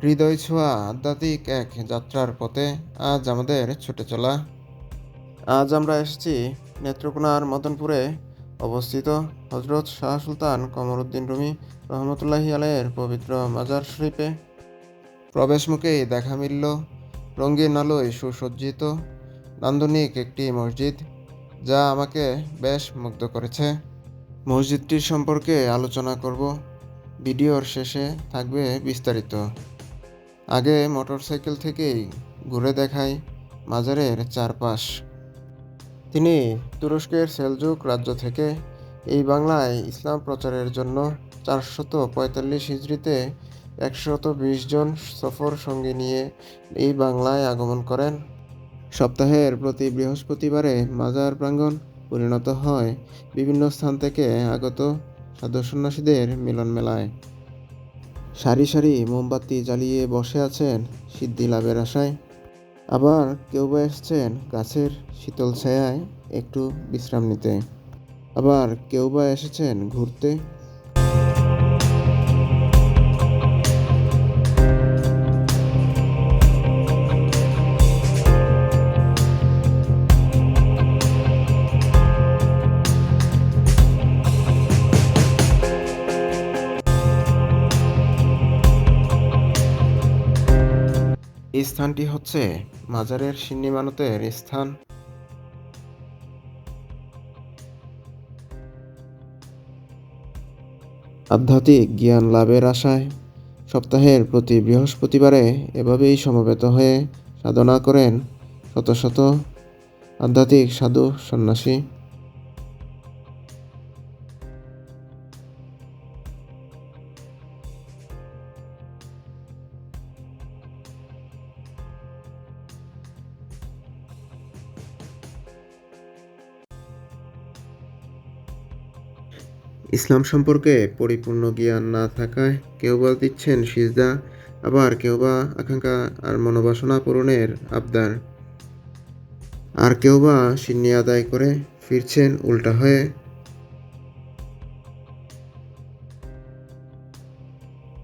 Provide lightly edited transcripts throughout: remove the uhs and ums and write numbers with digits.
হৃদয় ছোঁয়া আধ্যাত্মিক এক যাত্রার পথে আজ আমাদের ছুটে চলা। আজ আমরা এসেছি নেত্রকোনার মদনপুরে অবস্থিত হজরত শাহ সুলতান কমরউদ্দিন রুমি রহমতুল্লাহি আলাইয়ের পবিত্র মাজার শরীফে। প্রবেশ মুখেই দেখা মিলল রঙিন আলোয় সুসজ্জিত নান্দনিক একটি মসজিদ, যা আমাকে বেশ মুগ্ধ করেছে। মসজিদটির সম্পর্কে আলোচনা করব। ভিডিওর শেষে থাকবে বিস্তারিত। আগে মোটরসাইকেল থেকেই ঘুরে দেখাই মাজারের চারপাশ। তিনি তুরস্কের সেলজুক রাজ্য থেকে এই বাংলায় ইসলাম প্রচারের জন্য 445 হিজরিতে 120 জন সফর সঙ্গী নিয়ে এই বাংলায় আগমন করেন। সপ্তাহের প্রতি বৃহস্পতিবারে মাজার প্রাঙ্গণ পরিণত হয় বিভিন্ন স্থান থেকে আগত সাধু সন্ন্যাসীদের মিলন মেলায়। সারি সারি মোমবাতি জ্বালিয়ে বসে আছেন সিদ্ধি লাভের আশায়। আবার কেউ বা এসছেন গাছের শীতল ছায়ায় একটু বিশ্রাম নিতে। আবার কেউ বা এসেছেন ঘুরতে। এই স্থানটি হচ্ছে মাজারের সিন্নিমানতের স্থান। আধ্যাত্মিক জ্ঞান লাভের আশায় সপ্তাহের প্রতি বৃহস্পতিবারে এভাবেই সমবেত হয়ে সাধনা করেন শত শত আধ্যাত্মিক সাধু সন্ন্যাসী। ইসলাম সম্পর্কে পরিপূর্ণ জ্ঞান না থাকায় কেউ বা দিচ্ছেন সিজদা, আবার কেউ বা আকাঙ্ক্ষা আর মনোবাসনা পূরণের আবদার, আর কেউ বা সিন্নি আদায় করে ফিরছেন উল্টা হয়ে।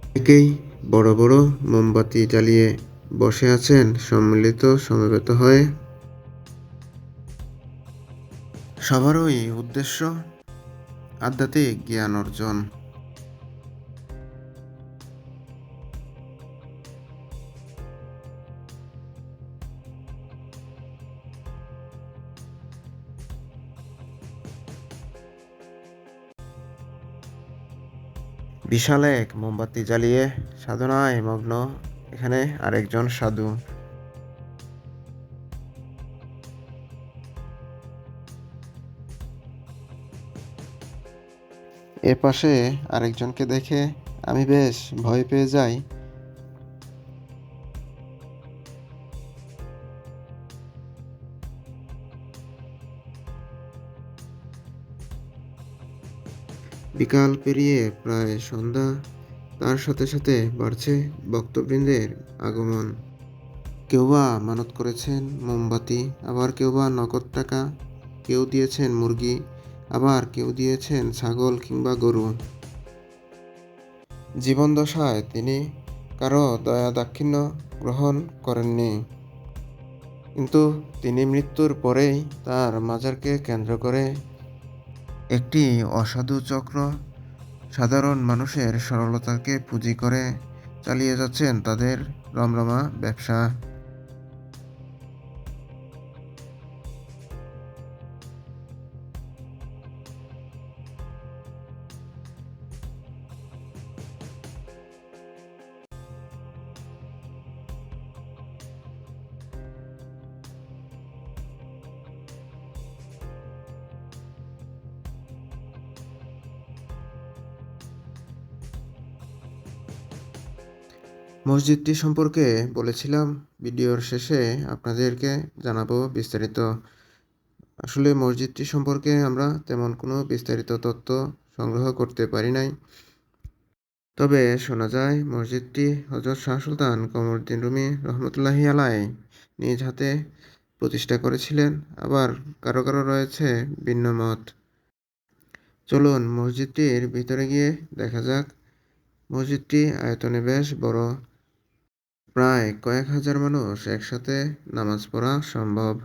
অনেকেই বড় বড় মোমবাতি জ্বালিয়ে বসে আছেন সম্মিলিত সমবেত হয়ে। সবারই উদ্দেশ্য আধ্যাত্মিক জ্ঞান অর্জন। বিশাল এক মোমবাতি জ্বালিয়ে সাধনায় মগ্ন এখানে আরেকজন সাধু। এ পাশে আরেকজনকে দেখে আমি বেশ ভয় পেয়ে যাই। বিকাল পেরিয়ে প্রায় সন্ধ্যা, তার সাথে সাথে বাড়ছে ভক্তবৃন্দের আগমন। কেউ বা মানত করেছেন মোমবাতি, আবার কেউ বা নগদ টাকা, কেউ দিয়েছেন মুরগি, আবার কেউ দিয়েছেন ছাগল কিংবা গরু। জীবনদশায় তিনি কারো দয়া দাক্ষিণ্য গ্রহণ করেননি, কিন্তু তিনি মৃত্যুর পরেই তার মাজারকে কেন্দ্র করে একটি অসাধু চক্র সাধারণ মানুষের সরলতাকে পুঁজি করে চালিয়ে যাচ্ছেন তাদের রমরমা ব্যবসা। মসজিদটি সম্পর্কে বলেছিলাম ভিডিওর শেষে আপনাদেরকে জানাবো বিস্তারিত। আসলে মসজিদটি সম্পর্কে আমরা তেমন কোনো বিস্তারিত তথ্য সংগ্রহ করতে পারি নাই। তবে শোনা যায় মসজিদটি হযরত শাহ সুলতান কমরউদ্দিন রুমি রহমতুল্লাহি আলাই নিজ হাতে প্রতিষ্ঠা করেছিলেন। আবার কারো কারো রয়েছে ভিন্ন মত। চলুন মসজিদটির ভিতরে গিয়ে দেখা যাক। মসজিদটি আয়তনে বেশ বড়। প্রায় কয়েক হাজার মানুষ একসাথে নামাজ পড়া সম্ভব।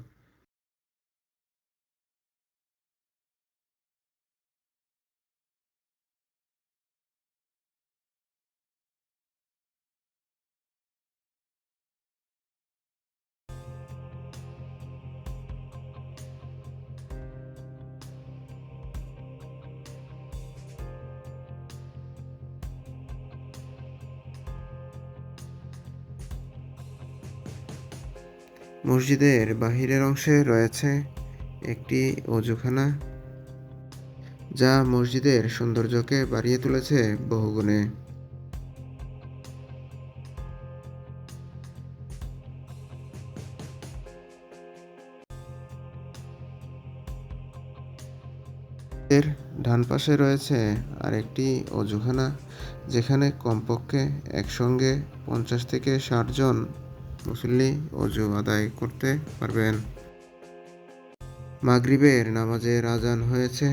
মসজিদের বাহিরের অংশে রয়েছে একটি অজুখানা, যা মসজিদের সৌন্দর্যকে বাড়িয়ে তুলেছে বহুগুণে। এর ডান পাশে রয়েছে আরেকটি অজুখানা, যেখানে কমপক্ষে একসঙ্গে ৫০ থেকে ৬০ জন মুসল্লি অজু আদায় করতে পারবেন। মাগরিবের নামাজের আজান হয়েছে,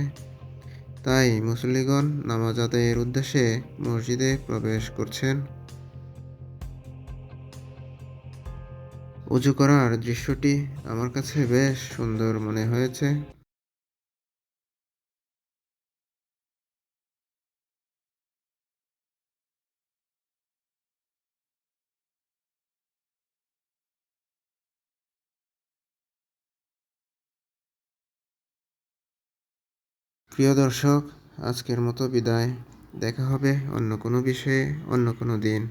তাই মুসল্লিগণ নামাজ আদায়ের উদ্দেশ্যে মসজিদে প্রবেশ করছেন। অজু করার দৃশ্যটি আমার কাছে বেশ সুন্দর মনে হয়েছে। প্রিয় দর্শক, আজকের মতো বিদায়। দেখা হবে অন্য কোনো বিষয়ে অন্য কোনো দিন।